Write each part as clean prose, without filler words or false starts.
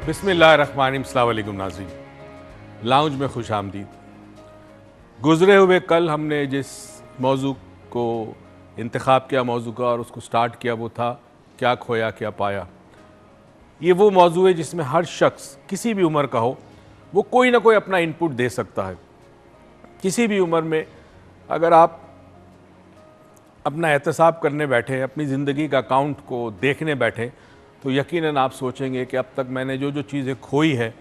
बिस्मिल्लाहिर्रहमानिर्रहीम, अस्सलाम वालेकुम नाज़रीन, लाउंज में खुश आमदीद। गुज़रे हुए कल हमने जिस मौजू को इंतखाब किया मौजू का और उसको स्टार्ट किया वो था क्या खोया क्या पाया। ये वो मौजू है जिसमें हर शख्स किसी भी उम्र का हो वो कोई ना कोई अपना इनपुट दे सकता है। किसी भी उम्र में अगर आप अपना एहतसाब करने बैठे, अपनी ज़िंदगी का अकाउंट को देखने बैठे, तो यकीनन आप सोचेंगे कि अब तक मैंने जो जो चीज़ें खोई है,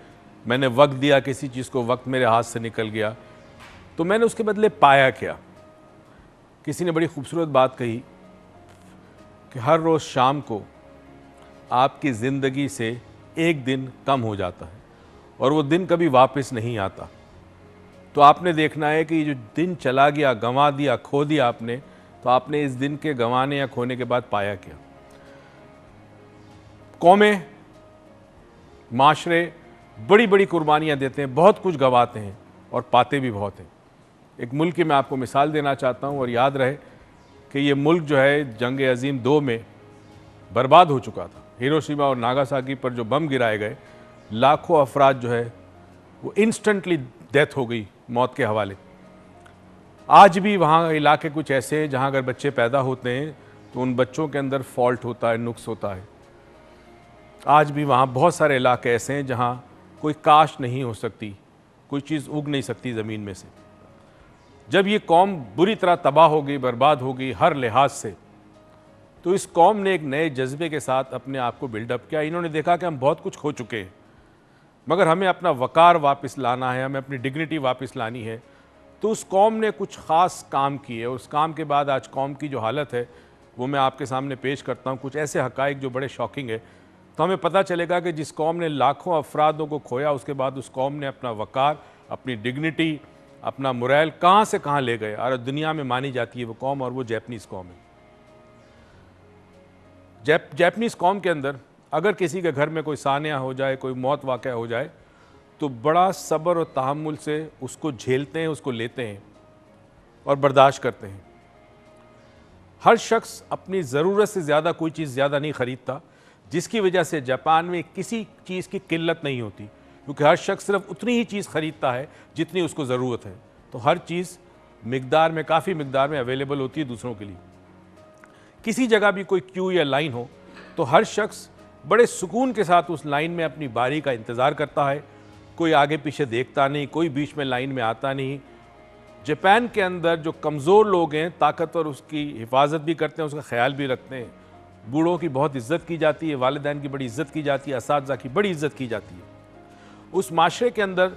मैंने वक्त दिया किसी चीज़ को, वक्त मेरे हाथ से निकल गया, तो मैंने उसके बदले पाया क्या। किसी ने बड़ी खूबसूरत बात कही कि हर रोज़ शाम को आपकी ज़िंदगी से एक दिन कम हो जाता है और वो दिन कभी वापस नहीं आता। तो आपने देखना है कि जो दिन चला गया, गंवा दिया, खो दिया आपने, तो आपने इस दिन के गंवाने या खोने के बाद पाया क्या। कौमें, माशरे बड़ी बड़ी कुर्बानियाँ देते हैं, बहुत कुछ गंवाते हैं और पाते भी बहुत हैं। एक मुल्क की मैं आपको मिसाल देना चाहता हूँ और याद रहे कि ये मुल्क जो है जंग अज़ीम 2 में बर्बाद हो चुका था। हिरोशिमा और नागासाकी पर जो बम गिराए गए, लाखों अफराद जो है वो इंस्टेंटली डेथ हो गई मौत के हवाले। आज भी वहाँ इलाके कुछ ऐसे हैं जहाँ अगर बच्चे पैदा होते हैं तो उन बच्चों के अंदर फॉल्ट होता है, नुक्स होता है। आज भी वहाँ बहुत सारे इलाके ऐसे हैं जहाँ कोई काश नहीं हो सकती, कोई चीज़ उग नहीं सकती ज़मीन में से। जब ये कौम बुरी तरह तबाह हो गई, बर्बाद हो गई हर लिहाज से, तो इस कौम ने एक नए जज्बे के साथ अपने आप को बिल्डअप किया। इन्होंने देखा कि हम बहुत कुछ खो चुके हैं, मगर हमें अपना वक़ार वापस लाना है, हमें अपनी डिग्निटी वापस लानी है। तो उस कौम ने कुछ ख़ास काम किए और उस काम के बाद आज कौम की जो हालत है वो मैं आपके सामने पेश करता हूँ। कुछ ऐसे हक़ाइक़ जो बड़े शॉकिंग है, तो हमें पता चलेगा कि जिस कौम ने लाखों अफरादों को खोया, उसके बाद उस कौम ने अपना वक़ार, अपनी डिग्निटी, अपना मोरल कहाँ से कहाँ ले गए। और दुनिया में मानी जाती है वो कौम, और वो जैपनीज़ कौम है। जैपनीज़ कौम के अंदर अगर किसी के घर में कोई सानिया हो जाए, कोई मौत वाक़या हो जाए, तो बड़ा सब्र और तहम्मुल से उसको झेलते हैं, उसको लेते हैं और बर्दाश्त करते हैं। हर शख्स अपनी ज़रूरत से ज़्यादा कोई चीज़ ज़्यादा नहीं ख़रीदता, जिसकी वजह से जापान में किसी चीज़ की किल्लत नहीं होती, क्योंकि हर शख्स सिर्फ उतनी ही चीज़ ख़रीदता है जितनी उसको ज़रूरत है। तो हर चीज़ मिक़दार में, काफ़ी मिक़दार में अवेलेबल होती है दूसरों के लिए। किसी जगह भी कोई क्यू या लाइन हो तो हर शख्स बड़े सुकून के साथ उस लाइन में अपनी बारी का इंतज़ार करता है। कोई आगे पीछे देखता नहीं, कोई बीच में लाइन में आता नहीं। जापान के अंदर जो कमज़ोर लोग हैं, ताकतवर उसकी हिफाजत भी करते हैं, उसका ख्याल भी रखते हैं। बूढ़ों की बहुत इज़्ज़त की जाती है, वालिदैन की बड़ी इज़्ज़त की जाती है, असातिज़ा की बड़ी इज़्ज़त की जाती है। उस माशरे के अंदर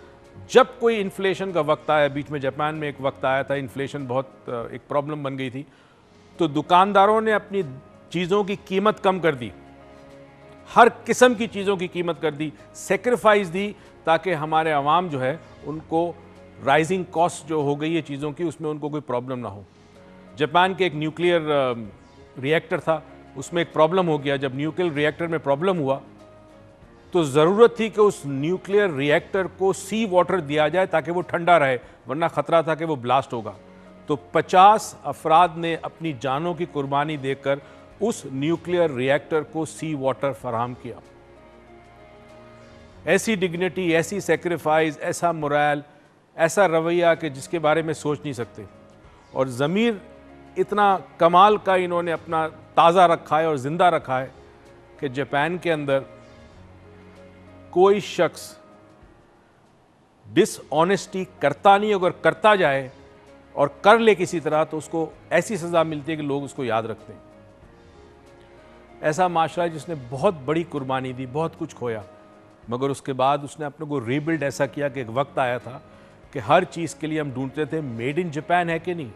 जब कोई इन्फ्लेशन का वक्त आया, बीच में जापान में एक वक्त आया था, इन्फ्लेशन बहुत एक प्रॉब्लम बन गई थी, तो दुकानदारों ने अपनी चीज़ों की कीमत कम कर दी, हर किस्म की चीज़ों की कीमत कर दी, सेक्रीफाइस दी, ताकि हमारे अवाम जो है उनको राइजिंग कॉस्ट जो हो गई है चीज़ों की, उसमें उनको कोई प्रॉब्लम ना हो। जापान के एक न्यूक्लियर रिएक्टर था, उसमें एक प्रॉब्लम हो गया। जब न्यूक्लियर रिएक्टर में प्रॉब्लम हुआ तो ज़रूरत थी कि उस न्यूक्लियर रिएक्टर को सी वाटर दिया जाए ताकि वो ठंडा रहे, वरना ख़तरा था कि वो ब्लास्ट होगा। तो 50 अफराद ने अपनी जानों की कुर्बानी देकर उस न्यूक्लियर रिएक्टर को सी वाटर फराहम किया। ऐसी डिग्निटी, ऐसी सेक्रीफाइस, ऐसा मोरल, ऐसा रवैया कि जिसके बारे में सोच नहीं सकते। और ज़मीर इतना कमाल का इन्होंने अपना ताज़ा रखा है और ज़िंदा रखा है कि जापान के अंदर कोई शख्स डिसऑनेस्टी करता नहीं, अगर करता जाए और कर ले किसी तरह तो उसको ऐसी सज़ा मिलती है कि लोग उसको याद रखते हैं। ऐसा माशरा है जिसने बहुत बड़ी कुर्बानी दी, बहुत कुछ खोया, मगर उसके बाद उसने अपने को रीबिल्ड ऐसा किया कि एक वक्त आया था कि हर चीज़ के लिए हम ढूंढते थे मेड इन जापान है कि नहीं।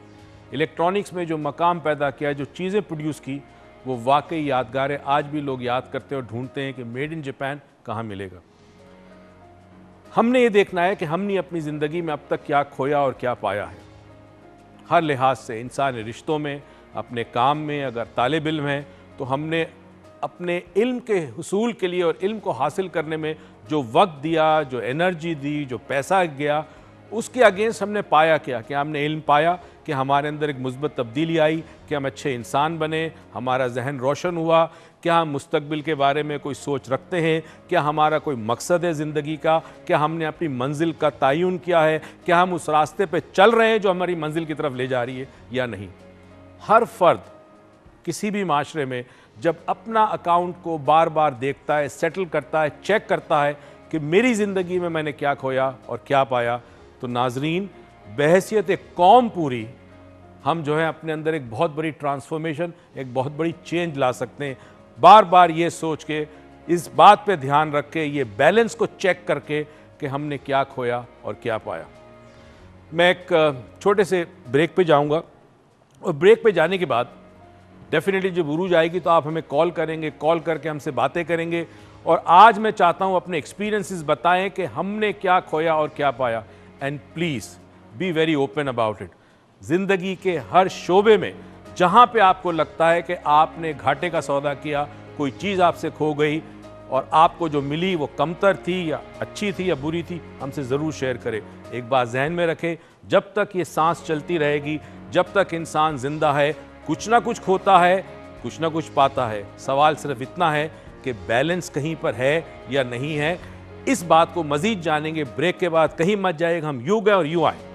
इलेक्ट्रॉनिक्स में जो मकाम पैदा किया, जो चीज़ें प्रोड्यूस की, वो वाकई यादगार है। आज भी लोग याद करते हैं और ढूंढते हैं कि मेड इन जापान कहाँ मिलेगा। हमने ये देखना है कि हमने अपनी ज़िंदगी में अब तक क्या खोया और क्या पाया है। हर लिहाज से इंसानी रिश्तों में, अपने काम में, अगर तालिब इल्म है तो हमने अपने इल्म के हुसूल के लिए और इल्म को हासिल करने में जो वक्त दिया, जो एनर्जी दी, जो पैसा गया, उसके अगेंस्ट हमने पाया क्या। क्या हमने इल्म पाया, कि हमारे अंदर एक मुस्बत तब्दीली आई, कि हम अच्छे इंसान बने, हमारा जहन रोशन हुआ, क्या हम मुस्तकबिल के बारे में कोई सोच रखते हैं, क्या हमारा कोई मकसद है ज़िंदगी का, क्या हमने अपनी मंजिल का तयन किया है, क्या हम उस रास्ते पे चल रहे हैं जो हमारी मंजिल की तरफ ले जा रही है या नहीं। हर फर्द किसी भी माशरे में जब अपना अकाउंट को बार बार देखता है, सेटल करता है, चेक करता है कि मेरी ज़िंदगी में मैंने क्या खोया और क्या पाया, तो नाजरीन, बहैसियत एक कौम पूरी हम जो है अपने अंदर एक बहुत बड़ी ट्रांसफॉर्मेशन, एक बहुत बड़ी चेंज ला सकते हैं। बार बार ये सोच के, इस बात पे ध्यान रख के, ये बैलेंस को चेक करके कि हमने क्या खोया और क्या पाया। मैं एक छोटे से ब्रेक पे जाऊंगा और ब्रेक पे जाने के बाद डेफिनेटली जब उरूज आएगी तो आप हमें कॉल करेंगे, कॉल करके हमसे बातें करेंगे। और आज मैं चाहता हूं अपने एक्सपीरियंसेस बताएं कि हमने क्या खोया और क्या पाया। And please be very open about it. ज़िंदगी के हर शोबे में जहां पे आपको लगता है कि आपने घाटे का सौदा किया, कोई चीज़ आपसे खो गई और आपको जो मिली वो कमतर थी या अच्छी थी या बुरी थी, हमसे ज़रूर शेयर करें। एक बात जहन में रखें, जब तक ये सांस चलती रहेगी, जब तक इंसान ज़िंदा है, कुछ ना कुछ खोता है, कुछ ना कुछ पाता है। सवाल सिर्फ इतना है कि बैलेंस कहीं पर है या नहीं है। इस बात को मज़ीद जानेंगे ब्रेक के बाद। कहीं मत जाइएगा, हम यूं गए और यूं आए।